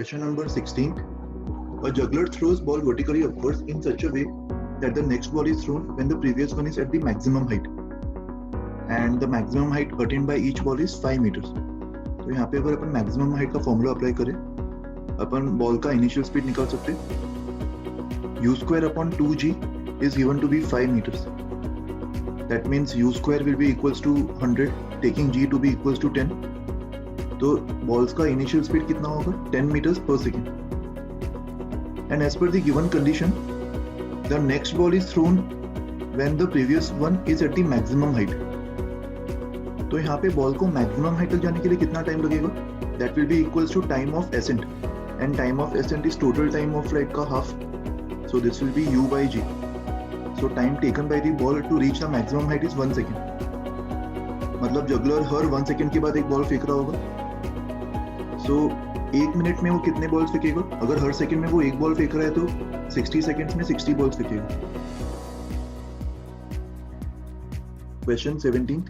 Question number 16. A juggler throws ball vertically upwards in such a way that the next ball is thrown when the previous one is at the maximum height. And the maximum height attained by each ball is 5 meters. तो यहाँ पे अगर अपन maximum height का formula apply करें, अपन ball का initial speed निकाल सकते हैं. U square upon 2g is given to be 5 meters. That means U square will be equals to 100, taking g to be equals to 10. तो बॉल्स का initial speed कितना होगा? 10 meters per second. And as per the given condition, the next ball is thrown when the previous one is at the maximum height. तो यहाँ पे ball को maximum height तक जाने के लिए कितना टाइम लगेगा? That will be equals to time of ascent, and time of ascent is total time of flight का half. So this will be u by g. So time taken by the ball to reach the maximum height is 1 second. मतलब juggler हर 1 second के बाद एक ball फेंक रहा होगा. So 1 minute में वो कितने बॉल्स फेंकेगा? अगर हर सेकेंड में वो एक बॉल फेंक रहा है तो 60 सेकेंड्स में 60 balls फेंकेगा. Question 17.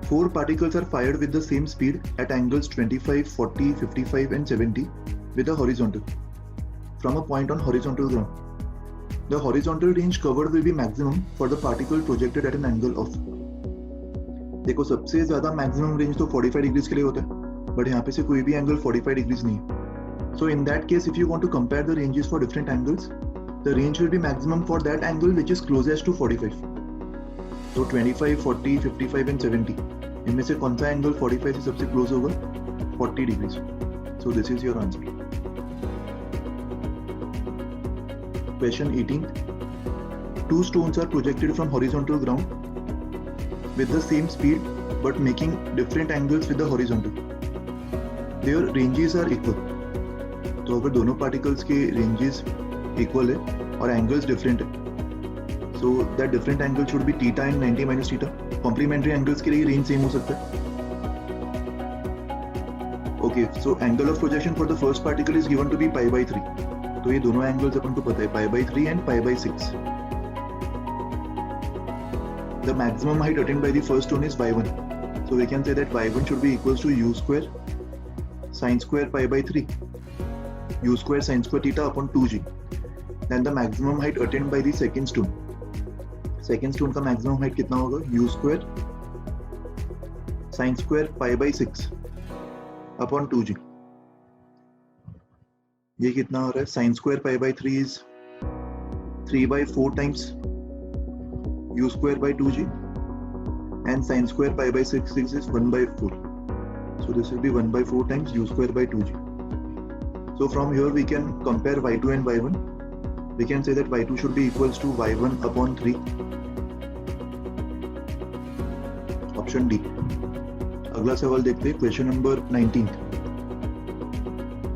4 particles are fired with the same speed at angles 25, 40, 55 and 70 with a horizontal from a point on horizontal ground. The horizontal range covered will be maximum for the particle projected at an angle of. देखो सबसे ज्यादा maximum range तो 45 degrees के लिए होता है, but यहाँ पे से कोई भी एंगल 45 डिग्रीज नहीं है. So in that case if you want to compare the ranges for different angles, the range will be maximum for that angle which is closest to 45. तो 25, 40, 55 एंड 70 इनमें से कौन सा एंगल 45 से सबसे क्लोज होगा? 40 degrees. So this is your answer. Question 18. 2 stones are projected from horizontal ground with the same speed but making different angles with the horizontal. Their ranges are equal. तो अगर दोनों particles के ranges equal है और angles different है, so that different angle should be theta and 90 minus theta. Complementary angles के लिए range same हो सकता है. Okay, so angle of projection for the first particle is given to be pi by 3. तो ये दोनों angles अपन को पता है, pi by 3 and pi by 6. The maximum height attained by the first stone is y1. So we can say that y1 should be equals to u square sin square pi by 3, u square sin square theta upon 2g. Then the maximum height attained by the second stone. Second stone का maximum height कितना होगा? u square sin square pi by 6 upon 2g. ये कितना हो रहा है? sin square pi by 3 is 3 by 4 times u square by 2g, and sin square pi by 6 is 1 by 4. So this will be 1 by 4 times u square by 2g. So from here we can compare y2 and y1. We can say that y2 should be equals to y1 upon 3. Option D. अगला सवाल देखते हैं. Question number 19.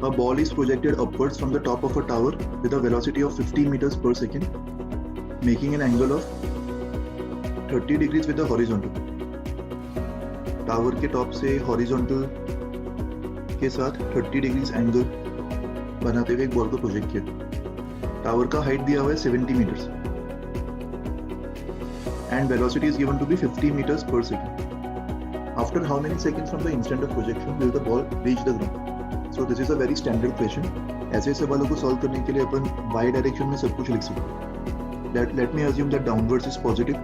A ball is projected upwards from the top of a tower with a velocity of 50 meters per second, making an angle of 30 degrees with the horizontal. Tower के top से horizontal के साथ 30 degrees angle बनाते हुए एक ball को project किया. Tower का हाइट दिया हुआ है 70 meters and velocity is given to be 50 meters per second. After how many seconds from the instant of projection will the ball reach the ground? So this is a very standard question. ऐसे सवालों को solve करने के लिए अपन Y direction में सब कुछ लिख सकते हैं. Let me assume that downwards is positive,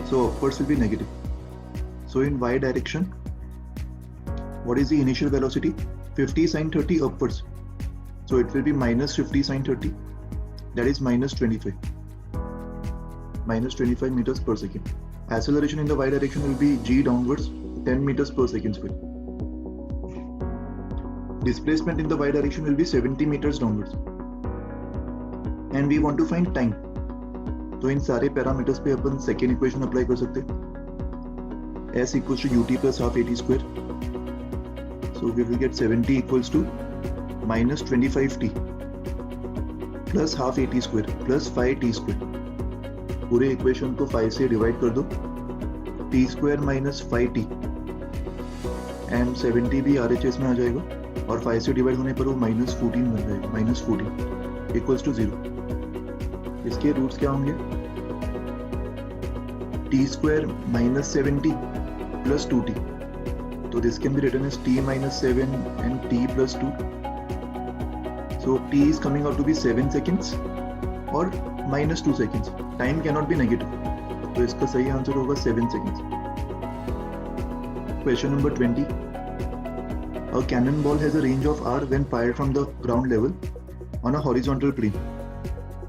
so upwards will be negative. So in y direction, what is the initial velocity? 50 sin 30 upwards. So it will be minus 50 sin 30. That is minus 25. Minus 25 meters per second. Acceleration in the y direction will be g downwards, 10 meters per second speed. Displacement in the y direction will be 70 meters downwards. And we want to find time. तो इन सारे parameters पे अपन second equation apply कर सकते हैं. S equals to ut plus half at square. So we will get 70 equals to minus 25t plus half at square plus 5t square. पूरे equation को 5 से divide कर दो. t square minus 5t and 70 भी RHS में आ जाएगा और 5 से डिवाइड होने पर वो minus 14 बन जाएगा. minus 14 equals to 0. इसके रूट्स क्या होंगे? t square minus 70 plus 2t. So this can be written as t minus 7 and t plus 2. So t is coming out to be 7 seconds or minus 2 seconds. Time cannot be negative. तो इसका सही answer होगा 7 seconds. Question number 20. A cannonball has a range of r when fired from the ground level on a horizontal plane.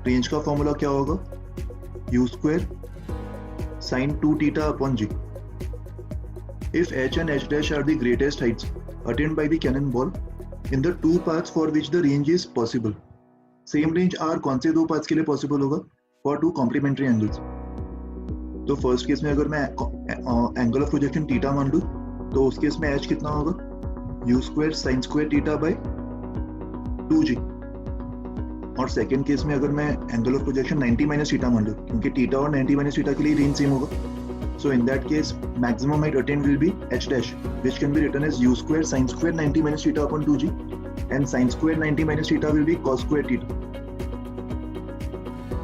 Range का formula क्या होगा? U square sin 2 theta upon g. If h and h dash are the greatest heights attained by the cannonball in the two paths for which the range is possible, same range r कौन से दो paths के लिए possible होगा? For two complementary angles. तो first case में अगर मैं एंगल ऑफ प्रोजेक्शन थीटा मान लूं तो उस केस में h कितना होगा? u square sin square theta bye 2g. और सेकेंड केस में अगर मैं angle of projection 90 minus theta मान लूं, क्योंकि थीटा और 90 माइनस थीटा के लिए रेंज सेम होगा, so in that case maximum height attained will be h dash, which can be written as u square sin square 90 minus theta upon 2g, and sin square 90 minus theta will be cos square theta.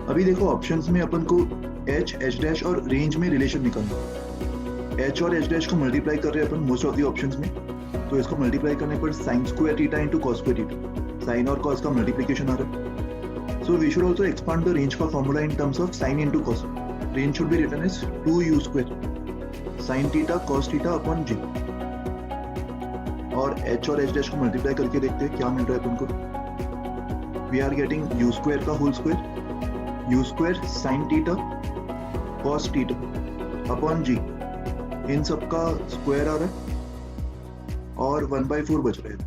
अभी देखो options में अपन को h, h dash और range में relation निकालना. h और h dash को multiply कर रहे हैं अपन मोस्ट ऑफ द ऑप्शंस में, तो इसको मल्टीप्लाई करने पर sin square theta into cos square theta, sin और cos का मल्टीप्लिकेशन आ रहा है. So we should also expand the range का formula in terms of sin into cos. Range should be written as 2u square sin theta cos theta upon g. और h और h dash को multiply करके देखते हैं क्या मिल रहा है अपन को. We are getting u square का whole square, u square sin theta cos theta upon g. इन सब का स्क्वायर आ रहा है और 1/4 बच रहा है.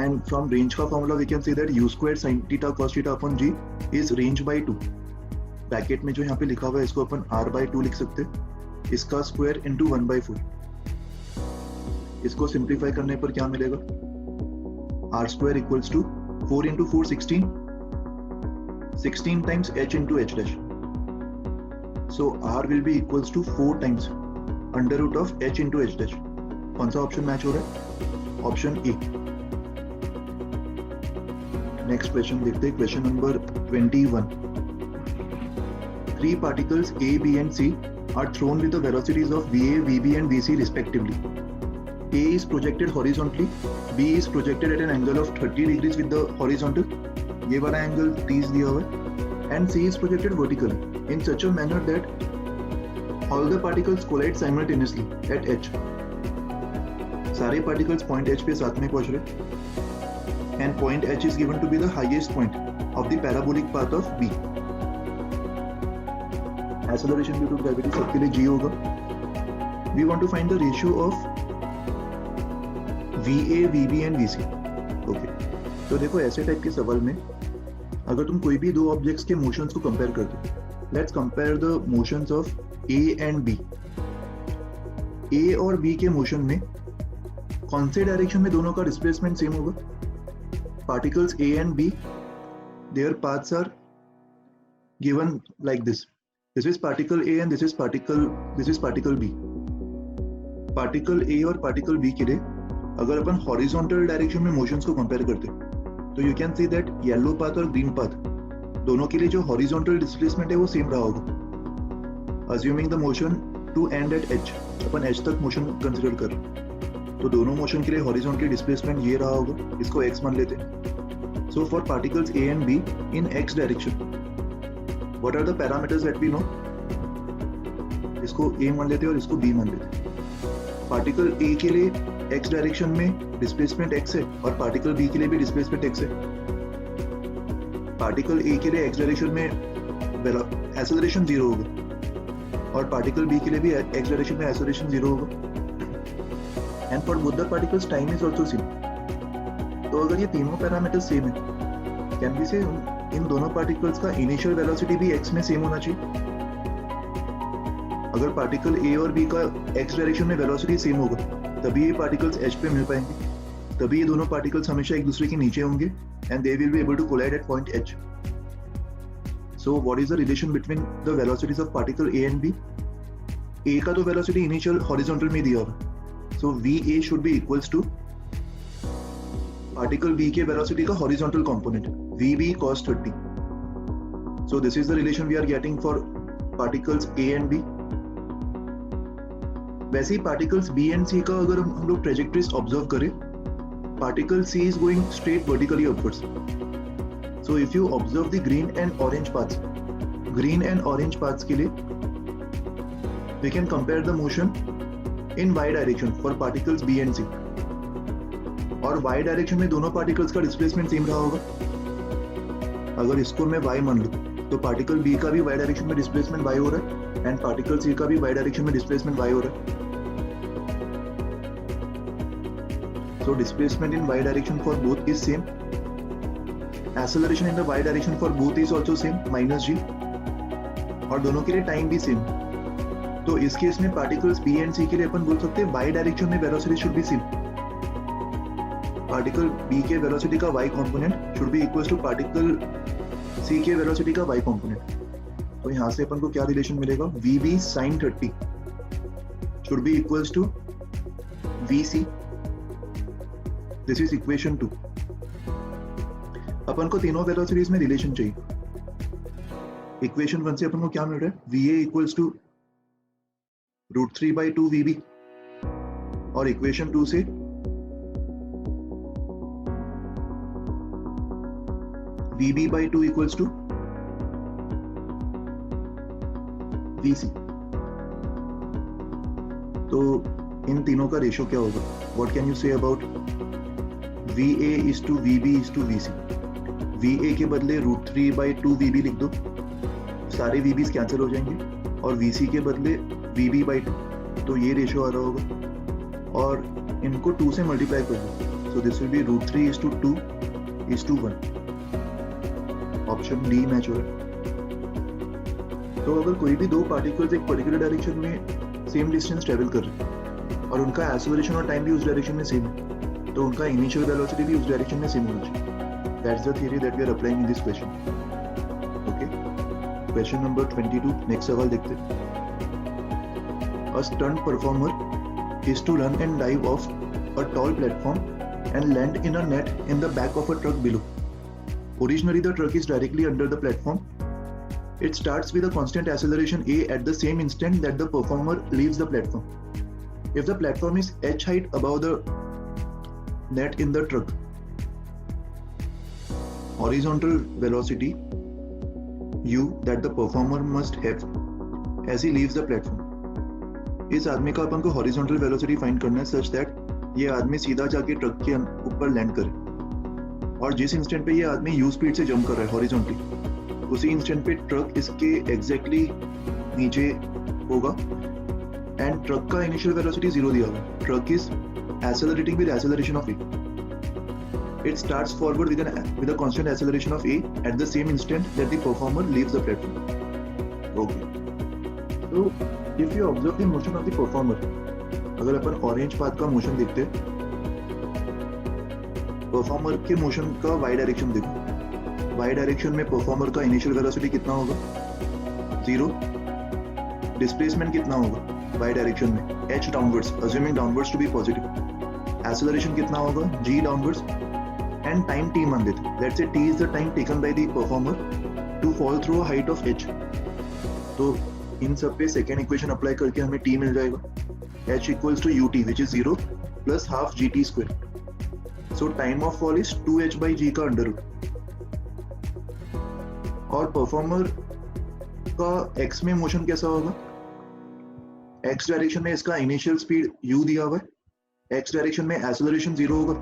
And from range का formula we can say that u square sin theta cos theta upon g is range by 2. Bracket में जो यहाँ पे लिखा हुआ है इसको अपन r/2 लिख सकते हैं, इसका स्क्वायर इंटू 1/4. इसको सिंप्लीफाई करने पर क्या मिलेगा? r square equals to 4 into 4 16 times h into h dash. So r will be equals to 4 times under root of h into h dash. कौन सा ऑप्शन मैच हो रहा है? Option A. नेक्स्ट क्वेश्चन देखते हैं, question number 21. Three particles A, B and C are thrown with the velocities of VA, VB and VC respectively. A is projected horizontally, B is projected at an angle of 30 degrees with the horizontal, ये वाला angle 30 दिया हुआ है, and C is projected vertically in such a manner that all the particles collide simultaneously at H. सारे particles point H पे साथ में पहुंच रहे, and point H is given to be the highest point of the parabolic path of B. Acceleration due to gravity सबके लिए g होगा. We want to find the ratio of VA, VB and VC. Okay. तो देखो ऐसे type के सवाल में अगर तुम कोई भी दो ऑब्जेक्ट्स के मोशंस को कंपेयर कर दो, let's compare the motions of A and B. A और B के मोशन में कौन से डायरेक्शन में दोनों का डिस्प्लेसमेंट सेम होगा? Particles A and B, their paths are given like this. This is particle A and this is particle B. Particle A और particle B के लिए अगर अपन horizontal direction में motions को compare करते तो you can see that yellow path और green path दोनों के लिए जो horizontal displacement है वो same रहा होगा. Assuming the motion to end at H, upon H तक motion consider कर तो दोनों motion के लिए horizontal displacement ये रहा होगा, इसको X मान लेते हैं. So for particles A and B in X direction, what are the parameters that we know? इसको A मान लेते हैं और इसको B मान लेते हैं. पार्टिकल A के लिए X डायरेक्शन में डिस्प्लेसमेंट X है और पार्टिकल B के लिए भी डिस्प्लेसमेंट X है. पार्टिकल A के लिए X डायरेक्शन में एक्सेलरेशन 0 होगा और पार्टिकल B के लिए भी X डायरेक्शन में एक्सेलरेशन 0 होगा. And for both the particles time is also same. तो अगर ये तीनों पैरामीटर्स सेम है, कैन बी से इन दोनों पार्टिकल्स का इनिशियल वेलोसिटी भी x में सेम होना चाहिए. अगर पार्टिकल A और B का x डायरेक्शन में वेलोसिटी सेम होगा तभी ये पार्टिकल्स H पे मिल पाएंगे, तभी ये दोनों पार्टिकल्स हमेशा एक दूसरे के नीचे होंगे and they will be able to collide at point H. So what is the relation between the velocities of particle A and B? A का तो वेलोसिटी इनिशियल हॉरिजॉन्टल में दिया हुआ, so VA should be equals to particle B के velocity का horizontal component VB cos 30. So this is the relation we are getting for particles A and B. वैसे ही particles B and C का अगर हम लोग ट्रेजेक्टरीज ऑब्जर्व करें particle C is going straight vertically upwards. So if you observe the green and orange paths के लिए we can compare the motion in y direction for particles B and C. और y direction में दोनों particles का displacement same रहा होगा. अगर इसको मैं y मान लूँ तो पार्टिकल B का भी y डायरेक्शन में डिस्प्लेसमेंट y हो रहा है एंड पार्टिकल C का भी y डायरेक्शन में डिस्प्लेसमेंट y हो रहा है. So displacement in y direction for both is same. Acceleration in the y direction for both is also same, minus g. और दोनों के लिए टाइम भी सेम. तो इस केस में पार्टिकल्स B एंड C के लिए अपन बोल सकते हैं y डायरेक्शन में velocity should be same. Particle B के वेलोसिटी का y component should be equal to particle C के वेलोसिटी का y कंपोनेंट. तो यहाँ से अपन को क्या रिलेशन मिलेगा? VB sin 30 should be equals to VC. This is equation 2. अपन को तीनों वेलोसिटीज में रिलेशन चाहिए. इक्वेशन 1 से अपन को क्या मिल रहा है? VA equals to √3/2 VB. और इक्वेशन 2 से VB/2 equals to VC. तो इन तीनों का रेशियो क्या होगा? What can you say about VA is to VB is to VC? VA के बदले √3/2 VB लिख दो, सारे VBs कैंसिल हो जाएंगे, और VC के बदले VB/2, तो ये रेशियो आ रहा होगा, और इनको 2 से मल्टीप्लाई कर दो. So this will be √3:2 1. Option D match हो रहा है. तो अगर कोई भी दो पार्टिकल्स एक पर्टिकुलर डायरेक्शन में सेम डिस्टेंस ट्रेवल कर रहे हैं और उनका एक्सेलरेशन और टाइम भी उस डायरेक्शन में सेम है, तो उनका इनिशियल वेलोसिटी भी उस डायरेक्शन में सेम होना चाहिए. That's the theory that we are applying in this question. Okay, question number 22. Next सवाल देखते हैं. A stunt performer is to run and dive off a tall platform and land in a net in the back of a truck below. Originally, the truck is directly under the platform. It starts with a constant acceleration a at the same instant that the performer leaves the platform. If the platform is h height above the net in the truck, horizontal velocity u that the performer must have as he leaves the platform. इस आदमी का अपन को horizontal velocity find करना है such that ये आदमी सीधा जाके ट्रक के ऊपर लैंड करे, और जिस इंस्टेंट पे ये आदमी यू स्पीड से जंप कर रहा है हॉरिजॉन्टली, उसी इंस्टेंट पे ट्रक इसके एग्जैक्टली नीचे होगा एंड ट्रक का इनिशियल वेलोसिटी 0 दिया हुआ. Truck is accelerating with acceleration of a. It starts forward with a constant acceleration of a at the same instant that the performer leaves the platform. Okay, तो if you observe the motion of the performer, अगर अपन orange path का motion देखते हैं, performer के motion का y direction देखो. y direction में परफॉर्मर का इनिशियल वेलोसिटी कितना होगा? 0. डिस्प्लेसमेंट कितना होगा y डायरेक्शन में? h downwards, assuming downwards to be positive. Acceleration कितना होगा? g downwards. And time t मान देते. Let's say t is the time taken by the performer to fall through a height of h. तो इन सब पे second equation apply करके हमें t मिल जाएगा. h equals to ut which is 0 plus half gt square. So time of fall is 2h/g का under root. और performer का x में मोशन कैसा होगा? x डायरेक्शन में इसका इनिशियल स्पीड u दिया हुआ है, x डायरेक्शन में एक्सेलरेशन 0 होगा,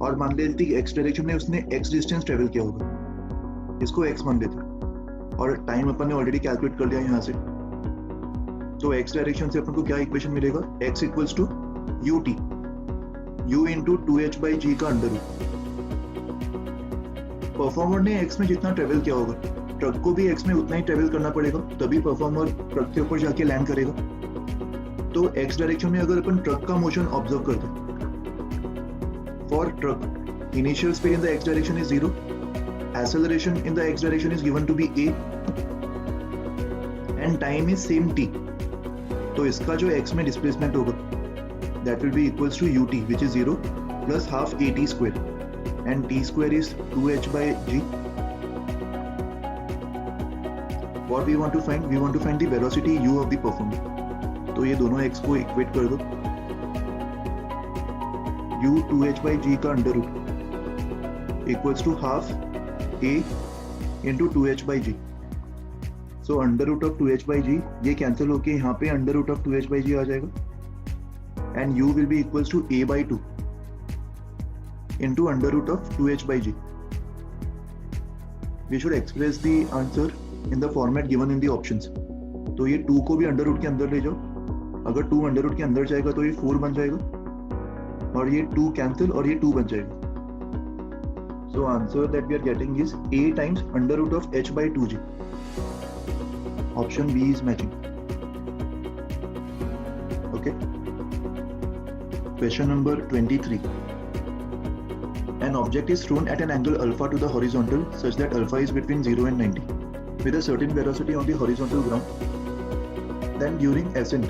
और मान लेते हैं x डायरेक्शन में उसने x डिस्टेंस ट्रेवल किया होगा, इसको x मान लेते हैं, और टाइम अपन ने ऑलरेडी कैलकुलेट कर लिया यहाँ से. तो x डायरेक्शन से अपन को क्या इक्वेशन मिलेगा? x equals to ut u into 2h/g का अंडर रूट. परफॉर्मर ने x में जितना ट्रेवल किया होगा, ट्रक को भी x में उतना ही ट्रेवल करना पड़ेगा, तभी परफॉर्मर ट्रक के ऊपर जाके लैंड करेगा. तो x डायरेक्शन में अगर अपन ट्रक का मोशन ऑब्जर्व करते हैं, for truck initial speed in the x direction is 0, acceleration in the x direction is given to be a, and time is same t. तो इसका जो x में डिस्प्लेसमेंट होगा that will be equals to ut which is 0 plus half at square, and t square is 2h/g. What we want to find? We want to find the velocity u of the performer. तो ये दोनों x को equate कर दो. u 2h/g का under रूट equals to half a into 2h/g. So under root of 2h/g ये cancel होके यहाँ पे अंडर रूट ऑफ 2h/g आ जाएगा and u will be equals to a/2 into under root of 2h/g. We should express the answer in the format given in the options. तो ये 2 को भी अंडर रूट के अंदर ले जाओ. अगर 2 अंडर रूट के अंदर जाएगा तो ये 4 बन जाएगा और ये 2 कैंसिल और ये 2 बन जाएगा. So answer that we are getting is a times under root of h/2g. Option B is matching. Okay. Question number 23. An object is thrown at an angle alpha to the horizontal such that alpha is between 0 and 90 with a certain velocity on the horizontal ground. Then during ascent,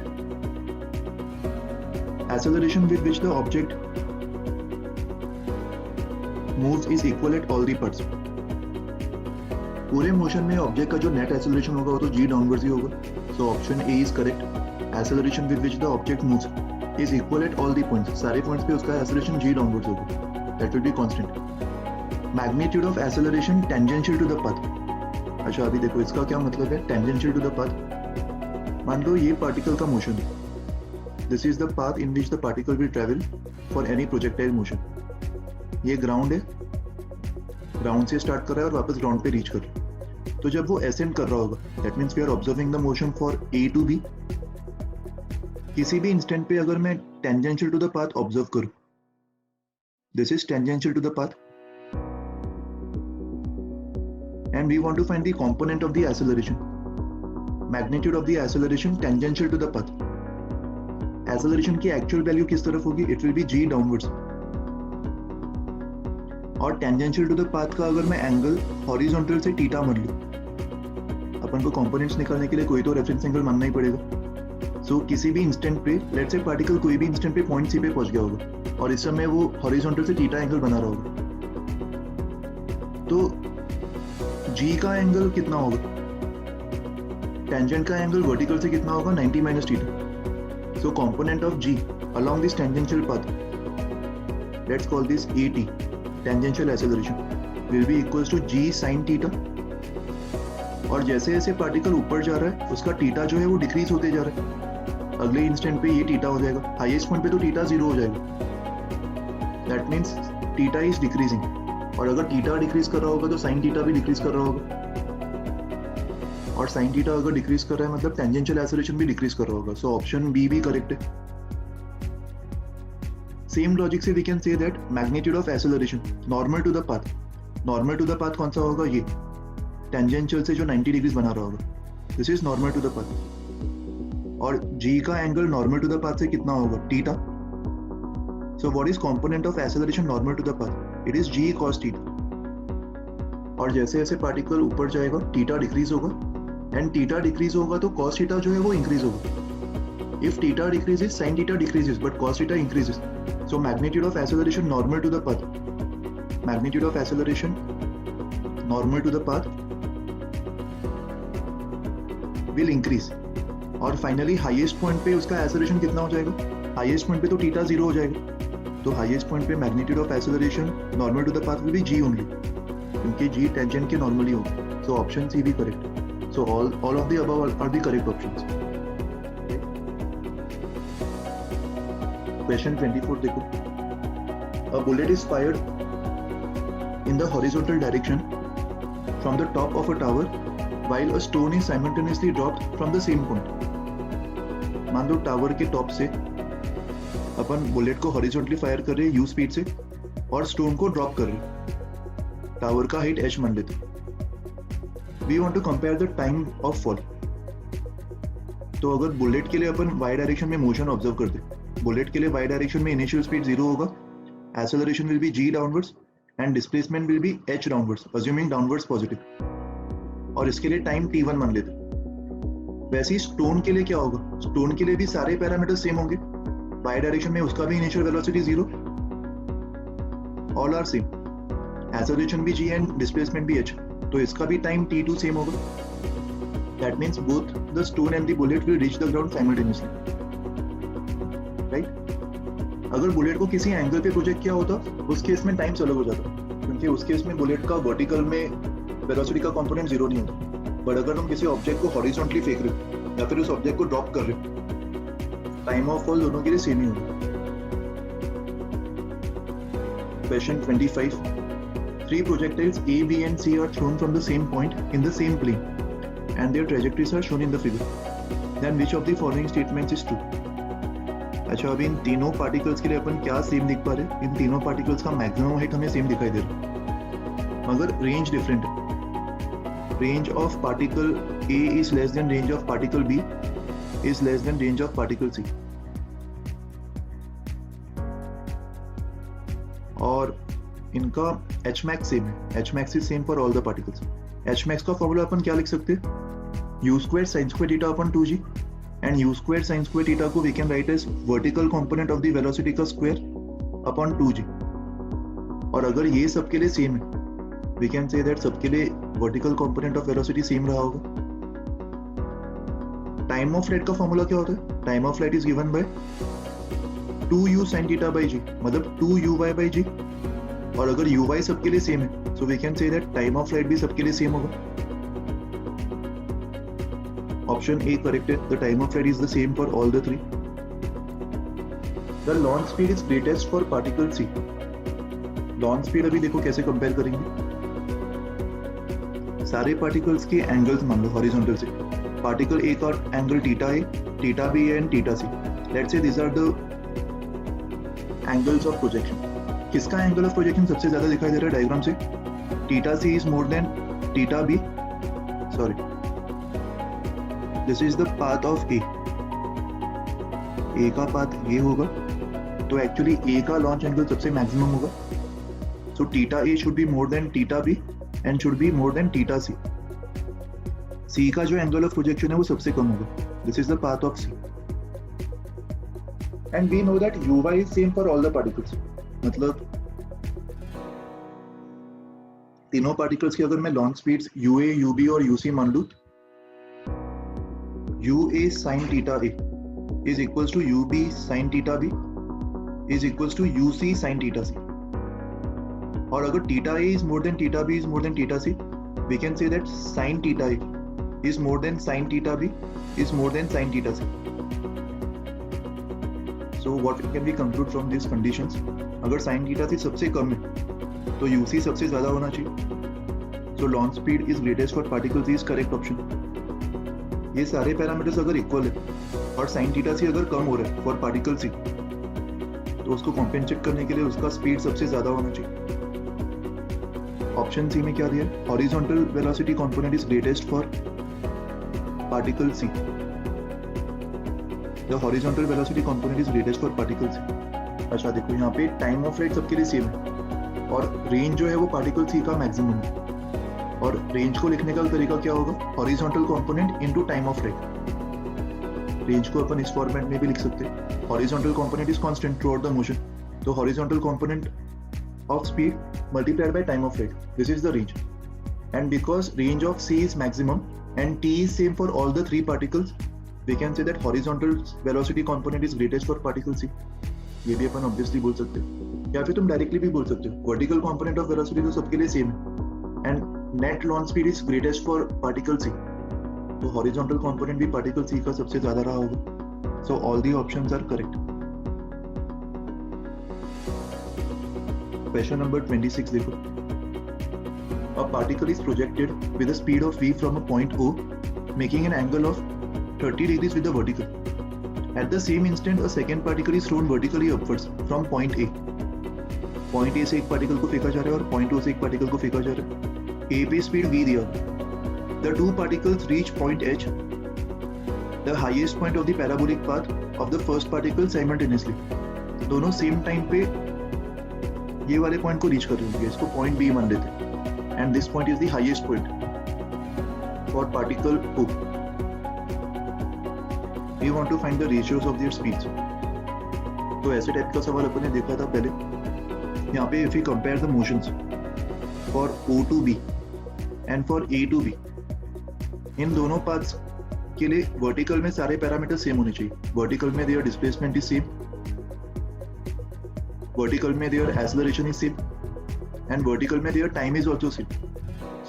acceleration with which the object moves is equal at all the parts. पूरे motion में object का जो net acceleration होगा वो तो g downwards ही होगा. So option A is correct. Acceleration with which the object moves is equal at all the points. सारे पॉइंट्स पे उसका एक्सेलरेशन g डाउनवर्ड्स होगा. That will be constant. Magnitude of acceleration tangential to the path. अच्छा अभी देखो इसका क्या मतलब है टेंजेंशियल टू द पाथ. मान लो ये पार्टिकल का मोशन है. This is the path in which the particle will travel for any projectile motion. ये ग्राउंड है. ग्राउंड से स्टार्ट कर रहा है और वापस ग्राउंड पे रीच कर रहा है. तो जब वो एसेंड कर रहा होगा that means we are observing the motion for A to B. किसी भी इंस्टेंट पे अगर मैं tangential to the path observe करूं, this is tangential to the path and we want to find the component of the acceleration. Magnitude of the acceleration tangential to the path. Acceleration की actual value किस तरफ होगी? It will be g downwards. और tangential to the path का अगर मैं angle horizontal से theta मान लूं, अपन को कंपोनेंट्स निकालने के लिए कोई तो रेफरेंस एंगल मानना ही पड़ेगा. सो किसी भी इंस्टेंट पे लेट्स से पार्टिकल कोई भी इंस्टेंट पे पॉइंट सी पे पहुंच गया होगा और इस समय वो हॉरिजॉन्टल से थीटा एंगल बना रहा होगा. तो g का एंगल कितना होगा? टेंजेंट का एंगल वर्टिकल से कितना होगा? 90 minus theta. So component of g along this tangential path, let's call this at, tangential acceleration, will be equals to g sin theta. और जैसे जैसे पार्टिकल ऊपर जा रहा है उसका थीटा जो है वो डिक्रीज होते जा रहा है. अगले इंस्टेंट पे ये थीटा हो जाएगा. हाईएस्ट पॉइंट पे तो थीटा 0 हो जाएगा. That means theta is decreasing. और अगर थीटा डिक्रीज कर रहा होगा तो साइन थीटा भी डिक्रीज कर रहा होगा. और साइन थीटा अगर डिक्रीज कर रहा है मतलब टेंजेंशियल एक्सेलरेशन भी डिक्रीज कर रहा होगा. सो ऑप्शन बी भी करेक्ट है. सेम लॉजिक से we can say that magnitude of acceleration normal to the path. Normal to the path कौन सा होगा? ये टेंजेंशियल से जो 90 डिग्रीज बना रहा होगा, this is normal to the path. और g का angle normal to the path से कितना होगा? Theta. So what is component of acceleration normal to the path? It is g cos theta. और जैसे जैसे पार्टिकल ऊपर जाएगा थीटा डिक्रीज होगा एंड थीटा डिक्रीज होगा तो cos थीटा जो है वो इंक्रीज होगा. If theta decreases sin theta decreases but cos theta increases. So magnitude of acceleration normal to the path, magnitude of acceleration normal to the path will increase. और finally highest point पे उसका acceleration कितना हो जाएगा? Highest point पे तो theta 0 हो जाएगा. तो हाईएस्ट पॉइंट पे magnitude of acceleration normal to the path will be g only, क्योंकि g टेंजेंट के नॉर्मली होगा. सो ऑप्शन सी भी correct. So all of the above are the correct options. Question 24 देखो. A bullet is fired in the horizontal direction from the top of a tower while a stone is simultaneously dropped from the same point. मान लो tower के top से अपन bullet को horizontally fire कर रहे हैं u speed से और stone को ड्रॉप कर रहे हैं. टावर का हाइट h मान लेते. We want to compare the time of fall. तो अगर बुलेट के लिए अपन y डायरेक्शन में मोशन ऑब्जर्व करते, बुलेट के लिए y डायरेक्शन में इनिशियल स्पीड 0 होगा, acceleration will be g downwards and displacement will be h downwards, assuming downwards positive. और इसके लिए टाइम t1 मान लेते. वैसे ही स्टोन के लिए क्या होगा? स्टोन के लिए भी सारे पैरामीटर्स सेम होंगे. y डायरेक्शन में उसका भी initial velocity 0, all are same. Acceleration भी g एंड डिस्प्लेसमेंट भी h. तो इसका भी टाइम t2 सेम होगा. That means both the stone and the bullet will reach the ground simultaneously, right? अगर बुलेट को किसी एंगल पे प्रोजेक्ट किया होता उस केस में टाइम्स अलग हो जाता, क्योंकि उस केस में बुलेट का वर्टिकल में वेलोसिटी का कंपोनेंट जीरो नहीं होता। बट अगर हम किसी ऑब्जेक्ट को हॉरिजॉन्टली फेंक रहे हो या फिर उस ऑब्जेक्ट को ड्रॉप कर रहे हो, टाइम ऑफ फॉल दोनों के लिए सेम ही होगा। Question 25. 3 projectiles A, B and C are thrown from the same point in the same plane and their trajectories are shown in the figure. Then which of the following statements is true? अच्छा, अभी इन तीनों particles के लिए अपन क्या same दिख पा रहे हैं? इन तीनों पार्टिकल्स का मैक्सिमम हाइट हमें सेम दिखाई दे रहा है, मगर रेंज डिफरेंट है। Range of particle A is less than range of particle B is less than range of particle C. और इनका H max सेम है। H max is same for all the particles. H max का formula अपन क्या लिख सकते हैं? U square sin square theta upon 2g and U square sin square theta को we can write as vertical component of the velocity का square upon 2g. और अगर ये सबके लिए सेम है, we can say that सबके लिए vertical component of velocity same रहा होगा। टाइम ऑफ फ्लाइट का फॉर्मूला क्या होता है? Time of flight is given by 2u sin theta by g, मतलब 2uy by g। और अगर uy सबके लिए सेम है, so we can say that time of flight भी सबके लिए सेम होगा। Option A correct है, the time of flight is the same for all the three. The launch speed is greatest for particle C. Launch speed अभी देखो कैसे compare करेंगे। सारे पार्टिकल्स के एंगल्स मान लो हॉरिजॉन्टल से। पार्टिकल A का एंगल थीटा है, थीटा B है and theta C. Let's say these are the angles of projection. किसका एंगल ऑफ प्रोजेक्शन सबसे ज्यादा दिखाई दे रहा है डायग्राम से? Theta C is more than theta B. Sorry. This is the path of A. A का path ये होगा, तो एक्चुअली A का लॉन्च एंगल सबसे मैक्सिमम होगा। So theta A should be more than theta B and should be more than theta C. C का जो angle of projection है वो सबसे कम होगा। This is the path of C. And we know that uy is same for all the particles. मतलब तीनों particles की अगर मैं लॉन्च स्पीड्स UA, UB और UC मान लूं, UA sin theta A is equals to UB sin theta B is equals to UC sin theta C. और अगर theta A is more than theta B is more than theta C, we can say that sin theta A is more than sin theta B is more than sin theta C. So what can we conclude from these conditions? अगर sin theta C सबसे कम है तो UC सबसे ज्यादा होना चाहिए। So launch speed is greatest for particles is correct option. ये सारे पैरामीटर्स अगर इक्वल है और sin थीटा C अगर कम हो रहा है फॉर पार्टिकल C, तो उसको कॉम्पेंसेट करने के लिए उसका स्पीड सबसे ज्यादा होना चाहिए। ऑप्शन सी में क्या दिया है? Horizontal velocity component is greatest for particle C. The horizontal velocity component is greatest for particle C. अच्छा देखो यहाँ पे टाइम ऑफ फ्लाइट सबके लिए सेम है और रेंज जो है वो पार्टिकल C का मैक्सिमम है। और रेंज को लिखने का तरीका क्या होगा? Horizontal component into time of flight. Range को अपन इस फॉर्मेट में भी लिख सकते हैं। Horizontal component is constant throughout the motion, तो horizontal component of speed multiplied by time of flight, this is the range. And because range of C is maximum and T is same for all the three particles, we can say that horizontal velocity component is greatest for particle C. ये भी अपन obviously बोल सकते हैं, या फिर तुम directly भी बोल सकते हो वर्टिकल कंपोनेंट ऑफ वेलोसिटी तो सबके लिए सेम है and net launch speed is greatest for particle C, तो हॉरिजॉन्टल कंपोनेंट भी पार्टिकल C का सबसे ज्यादा रहा होगा। So all the options are correct. Question number 26 देखो। A particle is projected with a speed of v from a point O, making an angle of 30 degrees with the vertical. At the same instant, a second particle is thrown vertically upwards from point A. Point A से एक particle को फेंका जा रहा है और point O से एक पार्टिकल को फेंका जा रहा है। A पे स्पीड v दिया। The two particles reach point H, the highest point of the parabolic path of the first particle simultaneously. दोनों सेम टाइम पे ये वाले पॉइंट को रीच कर रहे होंगे, इसको पॉइंट B मान लेते हैं and this point is the highest point for particle O. We want to find the ratios of their speeds. तो ऐसे टाइप का सवाल अपन ने देखा था पहले। यहाँ पे if we compare the motions for O to B and for A to B, इन दोनों पाथ्स के लिए वर्टिकल में सारे पैरामीटर सेम होने चाहिए। वर्टिकल में their displacement is same, vertical में their acceleration is same, and vertical में their time is also same.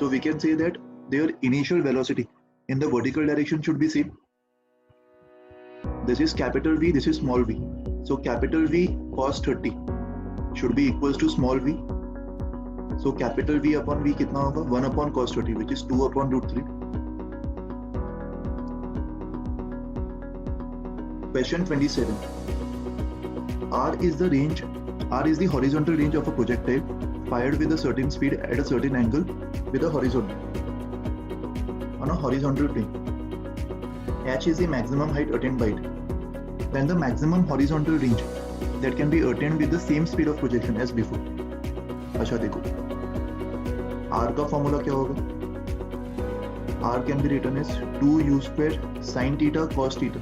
So we can say that their initial velocity in the vertical direction should be same. This is capital V, this is small v. So capital V cos 30 should be equals to small v. So capital V upon V कितना होगा? 1 upon cos 30, which is 2 upon root 3. Question 27. R is the horizontal range of a projectile fired with a certain speed at a certain angle with a horizontal on a horizontal plane. H is the maximum height attained by it. Then the maximum horizontal range that can be attained with the same speed of projection as before. अच्छा देखो, R का formula क्या होगा? R can be written as 2u square sin theta cos theta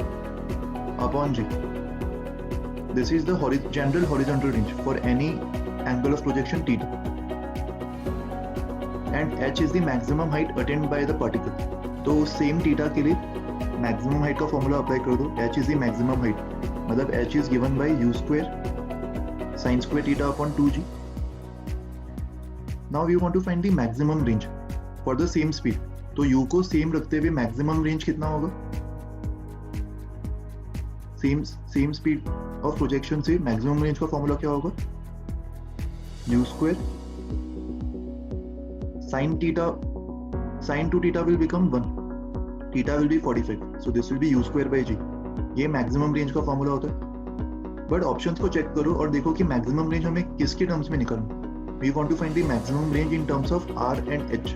upon g. This is the general horizontal range for any angle of projection theta. And h is the maximum height attained by the particle. तो same theta के लिए maximum height का formula apply कर दो. h is the maximum height, मतलब h is given by u square sin square theta upon 2g. Now we want to find the maximum range for the same speed. तो u को same रखते हुए maximum range कितना होगा? Same speed of projection से maximum range का formula क्या होगा? u square sin theta, sin to theta will become 1, theta will be 45, so this will be u square by g. ये maximum range का formula होता है. बट ऑप्शंस को check करो और देखो कि मैक्सिमम रेंज हमें किसके टर्म्स में निकालना. We want to find the maximum range in terms of r and h.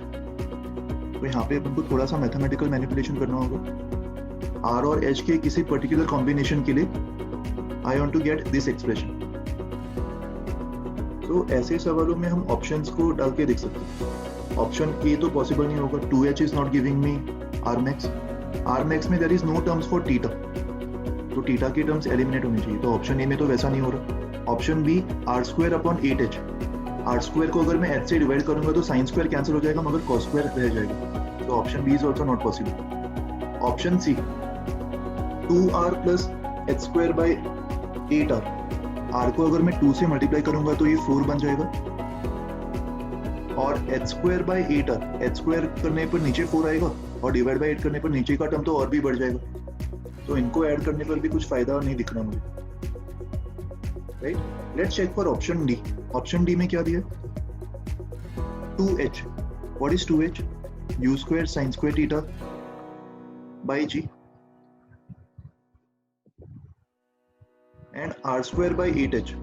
तो यहाँ पे अपन को थोड़ा सा मैथमेटिकल मैनिपुलेशन करना होगा. r और h के किसी पर्टिकुलर कॉम्बिनेशन के लिए I want to get this expression. तो ऐसे सवालों में हम ऑप्शंस को डाल के देख सकते हैं. ऑप्शन ए तो पॉसिबल नहीं होगा. 2h is not giving me r max. r max में there is no terms for theta, तो थीटा के टर्म्स एलिमिनेट होने चाहिए. तो ऑप्शन ए में तो वैसा नहीं हो रहा. Option B r square upon 8h. r square को अगर मैं h से डिवाइड करूंगा तो sin स्क्वायर कैंसिल हो जाएगा, मगर cos स्क्वायर रह जाएगा. तो option B is also not possible. Option C 2r plus h square by 8r. r को अगर मैं 2 से मल्टीप्लाई करूंगा तो ये 4 बन जाएगा, और h square by 8r, h square करने पर नीचे 4 आएगा और डिवाइड बाय 8 करने पर नीचे का टर्म तो और भी बढ़ जाएगा. तो इनको ऐड करने पर भी कुछ फायदा नहीं दिख रहा मुझे. Right, let's check for option D. Option D में क्या दिया? 2h. What is 2h? u square sin square theta by g and r square by 8h.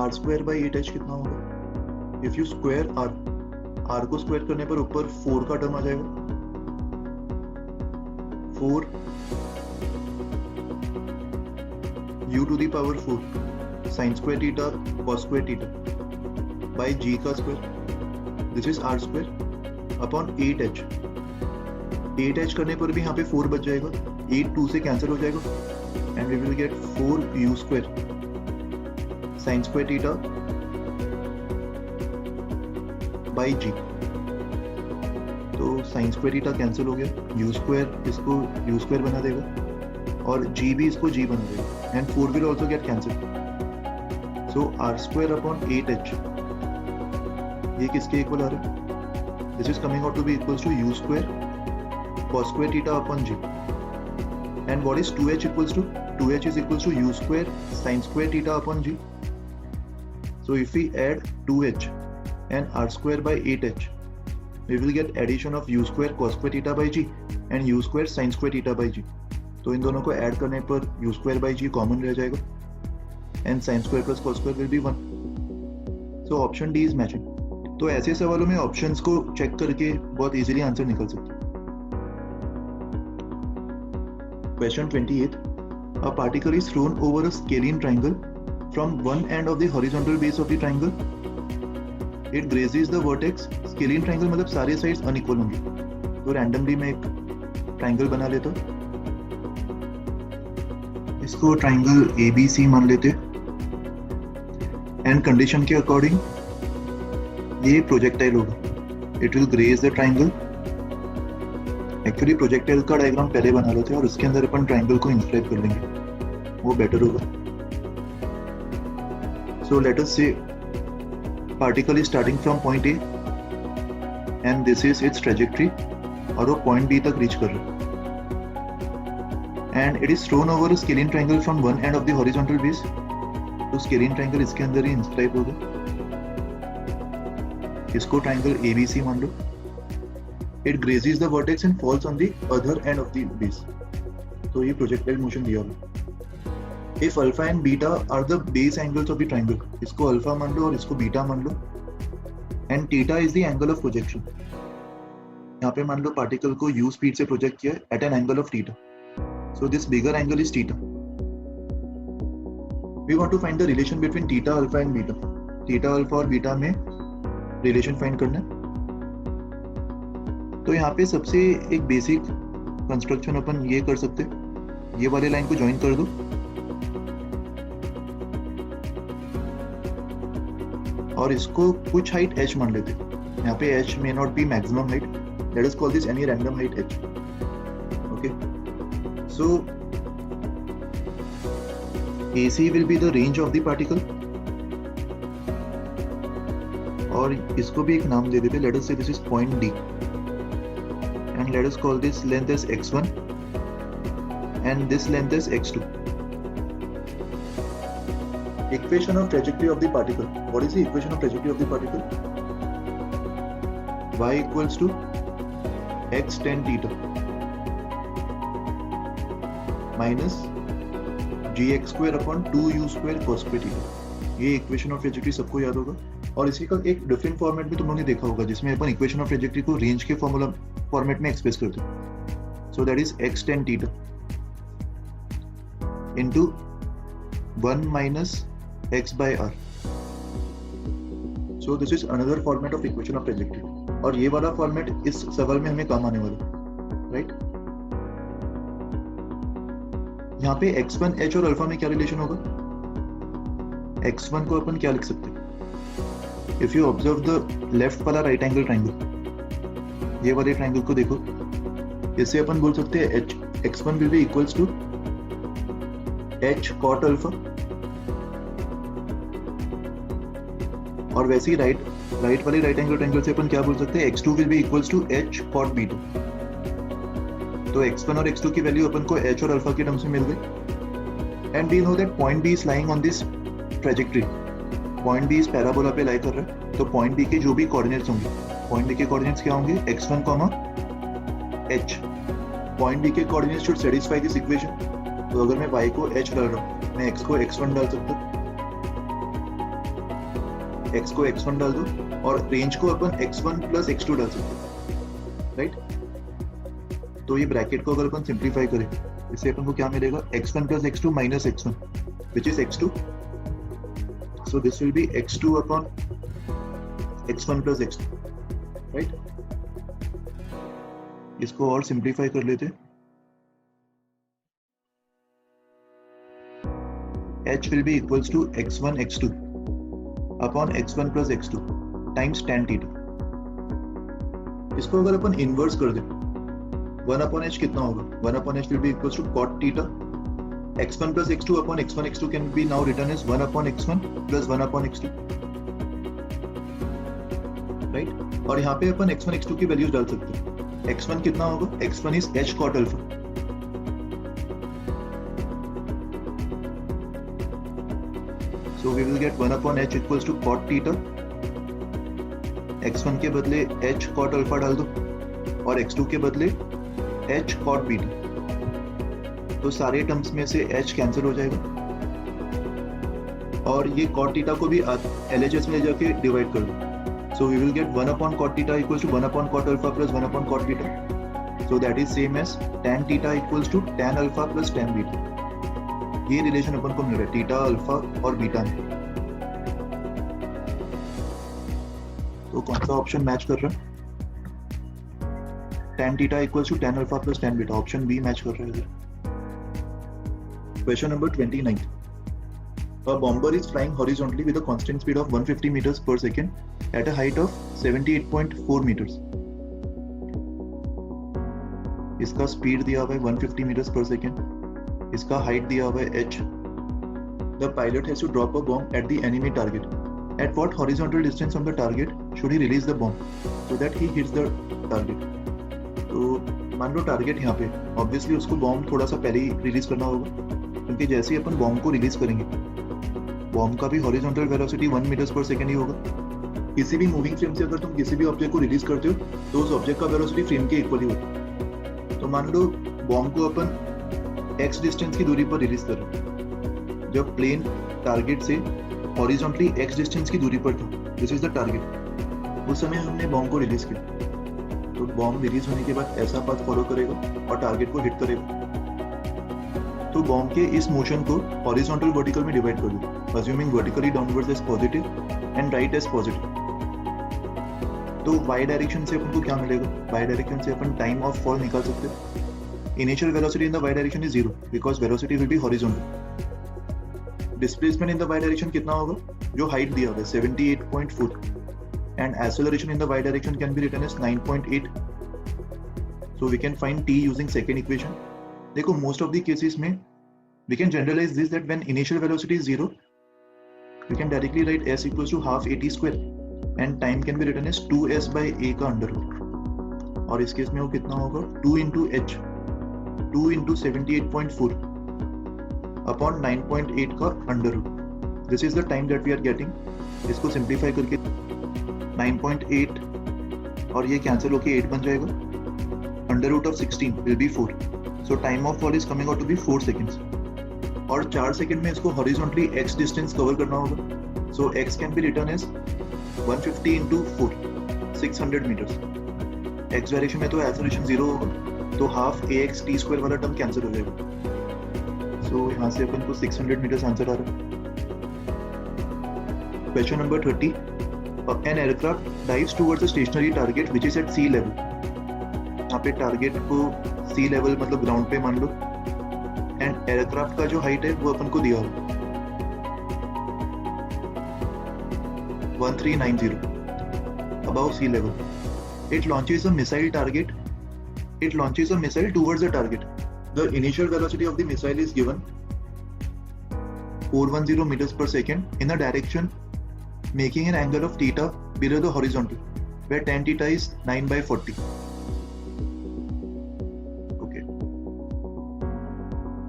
r square by 8h कितना होगा? इफ यू स्क्वायर r को square करने पर ऊपर 4 का टर्म आ जाएगा. 4 u to the power 4 sin square theta cos square theta by g का square. This is r square upon 8h. 8h करने पर भी यहाँ पे 4 बच जाएगा. 8 2 से कैंसिल हो जाएगा and we will get 4u square sin square theta by g. तो sin स्क्वायर थीटा कैंसिल हो गया. u स्क्वायर इसको u स्क्वायर बना देगा और g भी इसको g बना देगा and 4 will also get cancel. So r square upon 8h ये किसके इक्वल आ रहा है? This is coming out to be equals to u square cos square theta upon g. And what is 2h equals to? 2h is equals to u square sin square theta upon g. So if we add 2h and r square by 8h, we will get addition of u square cos square theta by g and u square sin square theta by g. तो इन दोनों को add करने पर u square by g common रह जाएगा and sin square plus cos square will be 1. So option D is matching. तो ऐसे सवालों में ऑप्शंस को चेक करके बहुत इजीली आंसर निकल सकते हैं. Question 28. A particle is thrown over a scalene triangle from one end of the horizontal base of the triangle. It grazes the vertex. Scalene triangle मतलब सारे साइड्स अनइक्वल होंगे. तो रैंडमली मैं एक ट्रायंगल बना लेता हूँ. इसको ट्रायंगल ABC मान लेते. एंड कंडीशन के अकॉर्डिंग ये प्रोजेक्टाइल होगा. It will graze the triangle actually projectile का डायग्राम पहले बना लेते हैं और उसके अंदर अपन ट्राइंगल को इंस्क्राइब कर लेंगे, वो बेटर होगा। सो लेट अस से particle is starting from point A and this is it's trajectory, और वो पॉइंट बी तक रीच कर रहा है, and it is throne over a scalene triangle from one end of the horizontal base. तो scalene triangle इसके अंदर ही inscribe होगा, इसको ट्राइंगल ABC मान लो। It grazes the vertex and falls on the other end of the base. तो ये projectile motion दिया हुआ। If alpha and beta are the base angles of the triangle, इसको alpha मान लो और इसको beta मान लो, and theta is the angle of projection. यहाँ पे मान लो पार्टिकल को u स्पीड से प्रोजेक्ट किया at an angle of theta. So this bigger angle is theta. We want to find the relation between theta, alpha and beta. Theta, alpha और beta में relation find करना है। तो यहाँ पे सबसे एक बेसिक कंस्ट्रक्शन अपन ये कर सकते हैं, ये वाले लाइन को ज्वाइन कर दो और इसको कुछ हाइट h मान लेते हैं। यहाँ पे h may not be maximum height, let us call this any random height h. Okay, so AC will be the range of the particle, और इसको भी एक नाम दे देते, let us say this is point D. And let us call this length as x1 and this length as x2. Equation of trajectory of the particle. What is the equation of trajectory of the particle? Y equals to x tan theta minus gx square upon 2u square cos square theta. ये equation of trajectory सबको याद होगा, और इसी का एक different format भी तुम लोगों ने देखा होगा जिसमें अपन इक्वेशन ऑफ ट्रेजेक्टरी को रेंज के फॉर्मूला फॉर्मेट में एक्सप्रेस करते हैं। सो that is x tan theta into 1 minus x by r. So this is another format of equation of trajectory, और ये वाला फॉर्मेट इस सवाल में हमें काम आने वाला, राइट? यहाँ पे x1 h और अल्फा में क्या रिलेशन होगा? x1 को अपन क्या लिख सकते हैं? If you observe the left वाला right angle triangle, ये वाले ट्राइंगल को देखो, इससे अपन बोल सकते हैं x1 will be equals to h cot alpha, और वैसे ही राइट वाले राइट एंगल ट्राइंगल से अपन क्या बोल सकते हैं? x2 will be equals to h cot beta. तो x1 और x2 की वैल्यू अपन को h और अल्फा के टर्म्स में मिल गई, and we know that point B is lying on this trajectory. Point B इस पैराबोला पे लाई कर रहा है, तो पॉइंट बी के जो भी कोऑर्डिनेट्स होंगे, पॉइंट बी के कोऑर्डिनेट्स क्या होंगे? x1, h. पॉइंट बी के coordinates should satisfy this equation. तो अगर मैं y को h डाल रहा हूँ, मैं x को x1 डाल सकता हूँ, x को x1 डाल दो और रेंज को अपन x1 plus x2 डाल सकते हैं, राइट? तो ये ब्रैकेट को अगर अपन सिंप्लीफाई करें, इससे अपन को क्या मिलेगा? x1 plus x2 minus x1, which is x2. So this will be x2 upon x1 plus x2, right? इसको और सिंप्लीफाई कर लेते हैं। h will be equals to x1 x2 upon x1 plus x2 times tan theta. इसको अगर अपन inverse कर दें, 1 upon h कितना होगा? 1 upon h will be equals to cot theta. x1 plus x2 upon x1 x2 can be now written as 1 upon x1 plus 1 upon x2, right? और यहाँ पे अपन x1 x2 की वैल्यूज डाल सकते हैं। x1 कितना होगा? x1 is h cot alpha, so we will get 1 upon h equals to cot theta. x1 के बदले h cot alpha डाल दो और x2 के बदले h cot beta, तो सारे टर्म्स में से h कैंसिल हो जाएगा, और ये cot थीटा को भी LHS में जाके डिवाइड कर दो। So we will get 1 upon cot theta equals to 1 upon cot alpha plus 1 upon cot beta, so that is same as tan theta equals to tan alpha plus tan beta. ये relation अपन को मिल रहा है theta, alpha और beta में। तो कौन सा ऑप्शन मैच कर रहा है? tan theta equals to tan alpha plus tan beta, option B match कर रहा है। Question number 29. A bomber is flying horizontally with a constant speed of 150 meters per second at a height of 78.4 meters. इसका speed दिया हुआ है 150 metres पर second, इसका height दिया हुआ है h. The pilot has to drop a bomb at the enemy target. At what horizontal distance from the target should he release the bomb so that he hits the target? तो मान लो target यहाँ पे, obviously उसको bomb थोड़ा सा पहले ही release करना होगा, क्योंकि जैसे ही अपन बॉम्ब को रिलीज करेंगे, बॉम्ब का भी हॉरिजॉन्टल वेलोसिटी 1 मीटर्स पर सेकेंड ही होगा. किसी भी मूविंग फ्रेम से अगर तुम किसी भी ऑब्जेक्ट को रिलीज करते हो तो उस ऑब्जेक्ट का वेलोसिटी फ्रेम के इक्वल ही होगा. तो मान लो बॉम्ब को अपन x डिस्टेंस की दूरी पर रिलीज कर रहे हैं. जब प्लेन टारगेट से हॉरिजॉन्टली x डिस्टेंस की दूरी पर था, दिस इज द टारगेट, उस समय हमने बॉम्ब को रिलीज किया. तो बॉम्ब रिलीज होने के बाद ऐसा पाथ फॉलो करेगा और टारगेट को हिट करेगा. तो बॉम्ब के इस मोशन को हॉरिजॉन्टल वर्टिकल में डिवाइड कर दो, assuming vertically downwards as positive and right as positive. तो वाई डायरेक्शन से अपन को क्या मिलेगा? वाई डायरेक्शन से अपन टाइम ऑफ फॉल निकाल सकते हैं. Initial velocity in the Y direction is 0 because velocity will be horizontal. Displacement in the Y direction कितना होगा? जो हाइट दिया हुआ है 78.4, and acceleration in the Y direction can be written as 9.8. So we can find t using second equation. देखो most of the cases में we can generalise this that when initial velocity is 0 we can directly write s equals to half at square and time can be written as 2s by a का under root. और इस case में वो कितना होगा? 2 into h, 2 into 78.4 upon 9.8 का under root. This is the time that we are getting. इसको simplify करके 9.8 और ये कैंसिल होके 8 बन जाएगा. Under root of 16 will be 4. So time of fall is coming out to be 4 seconds. और 4 second में इसको हॉरिजॉन्टली x डिस्टेंस कवर करना होगा. So x can be written as 150 into 4, 600 metres. x direction में तो एक्सेलरेशन 0 होगा, तो half ax t square वाला टर्म कैंसिल हो जाएगा. तो यहाँ से अपन को 600 मीटर्स आंसर आ रहा है. Question number 30. An aircraft dives towards a stationary target which is at sea level. यहाँ पे टारगेट को सी लेवल मतलब ग्राउंड पे मान लो, एंड एयरक्राफ्ट का जो हाइट है वो अपन को दिया हो 1390 above sea level. It launches a missile towards the target. The initial velocity of the missile is given 410 meters per second in a direction making an angle of theta below the horizontal, where tan theta is 9/40. Okay.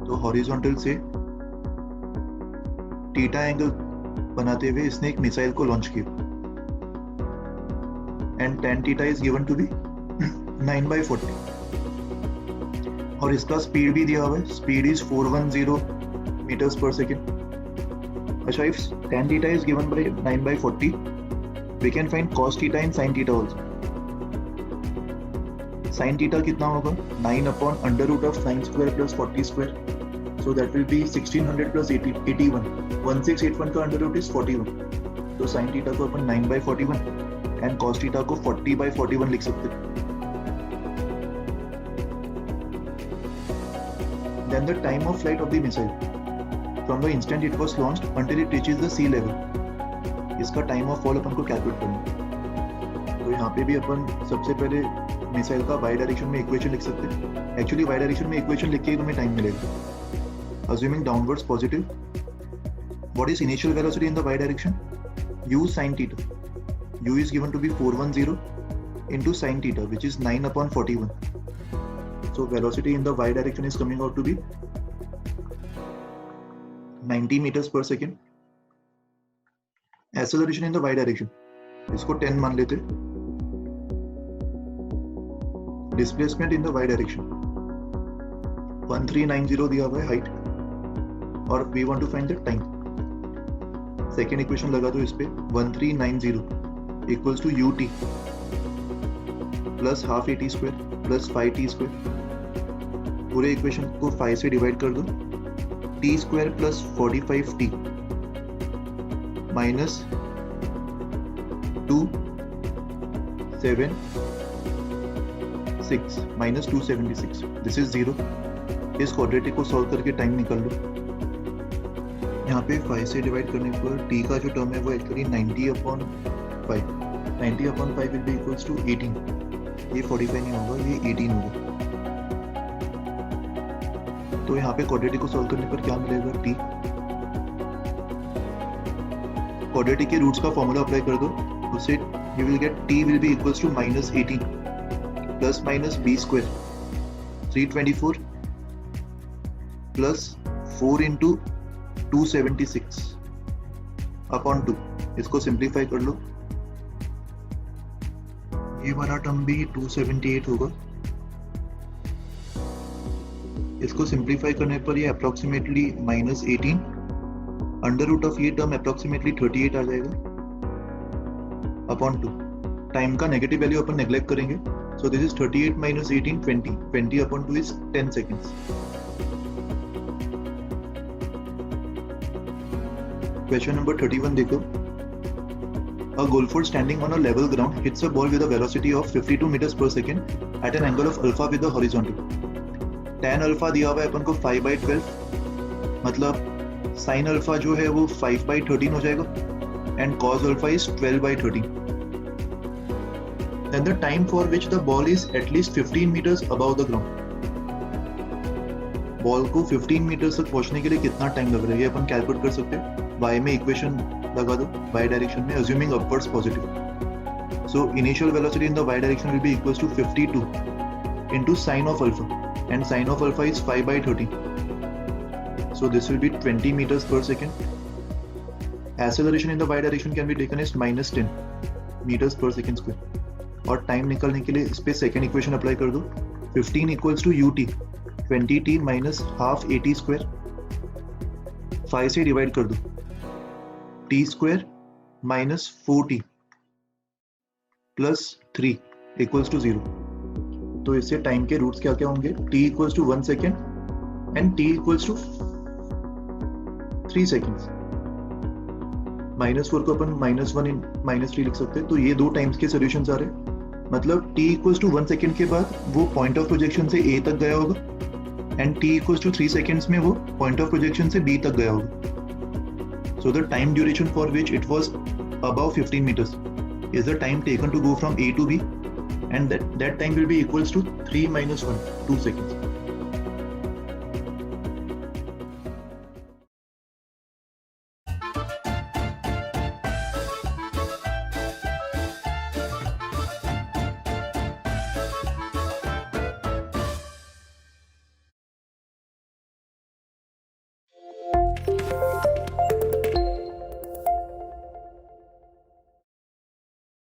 तो horizontal से theta angle बनाते हुए इसने एक missile को launch किया, and tan theta is given to be 9/40. और इसका स्पीड भी दिया हुआ है, speed is 410 meters per second. अच्छा, if tan theta is given by 9/40, we can find cos theta and sin theta also. Sin theta कितना होगा? 9 upon under root of sin square plus 40 square. So that will be 1600 plus 81. 1681 का under root is 41. तो sin theta को अपन 9/41 and cos theta को 40/41 लिख सकते हैं. Then the time of flight of the missile from the instant it was launched until it reaches the sea level. इसका time of fall अपन को calculate करना है. तो यहाँ पे भी अपन सबसे पहले मिसाइल का वाई डायरेक्शन में इक्वेशन लिख सकते हैं. एक्चुअली वाई डायरेक्शन में इक्वेशन लिख के ही तुम्हें टाइम मिलेगा. Assuming downwards positive, what is initial velocity in the y direction? U sin theta. U is given to be 410 into sin theta, which is 9 upon 41. So velocity in the y direction is coming out to be 90 meters per second. Acceleration in the y direction, इसको 10 मान लेते. Displacement in the y direction 1390 दिया हुआ है height, और we want to find the time. Second equation लगा दो इस पे. 1390 equals to ut plus half at square plus 5t square. पूरे इक्वेशन को 5 से डिवाइड कर दो. t square plus 45t minus 276 minus 276. This is 0. इस क्वाड्रेटिक को सॉल्व करके टाइम निकाल लो. यहाँ पे 5 से डिवाइड करने पर t का जो टर्म है वो actually 90/5. 90/5 will be equals to 18. ये 45 नहीं होगा, ये 18 होगा. तो यहाँ पे क्वाड्रेटिक को सॉल्व करने पर क्या मिलेगा, t। क्वाड्रेटिक के रूट्स का फॉर्मूला अप्लाई कर दो, उससे you will get t will be equals to -18 plus minus b square 324 plus 4 into 276 upon 2। इसको सिंप्लीफाई कर लो, ये वाला टर्म भी 278 होगा। इसको सिंप्लीफाई करने पर ये अप्रोक्सीमेटली -18 अंडर रूट ऑफ ये टर्म अप्रोक्सीमेटली 38 आ जाएगा अपॉन 2। टाइम का नेगेटिव वैल्यू अपन नेग्लेक्ट करेंगे, सो this is 38 minus 18 20 upon 2 is 10 seconds. Question number 31 देखो। A golfer standing on a level ground hits a ball with a velocity of 52 meters per second at an angle of alpha with the horizontal. tan alpha दिया हुआ है अपन को 5/12, मतलब sin alpha जो है वो 5/13 हो जाएगा and cos alpha is 12/13. Then the time for which the ball is at least 15 meters above the ground. Ball को 15 मीटर तक पहुंचने के लिए कितना टाइम लग रहा है ये अपन कैलकुलेट कर सकते हैं। y में इक्वेशन लगा दो, y डायरेक्शन में, assuming upwards positive. So initial velocity in the y direction will be equals to 52 into sine of alpha, and sine of alpha is 5/13. So this will be 20 meters per second. Acceleration in the y direction can be taken as -10 meters per second square. और time निकालने के लिए इस पे second equation apply कर दो, 15 equals to ut 20t minus half at square, 5 से divide कर दो, t square minus 4t plus 3 equals to 0। तो इससे टाइम के रूट्स क्या क्या होंगे, t equals to 1 second and t equals to 3 seconds. -4 को अपन -1 इन -3 लिख सकते हैं। तो ये दो टाइम्स के सॉल्यूशंस आ रहे हैं, मतलब t इक्वल्स टू 1 सेकेंड के बाद वो पॉइंट ऑफ प्रोजेक्शन से a तक गया होगा and t equals to 3 seconds में वो पॉइंट ऑफ प्रोजेक्शन से b तक गया होगा। So the time duration for which it was above 15 meters is the time taken to go from A to B, and that time will be equals to 3 minus 1, 2 seconds.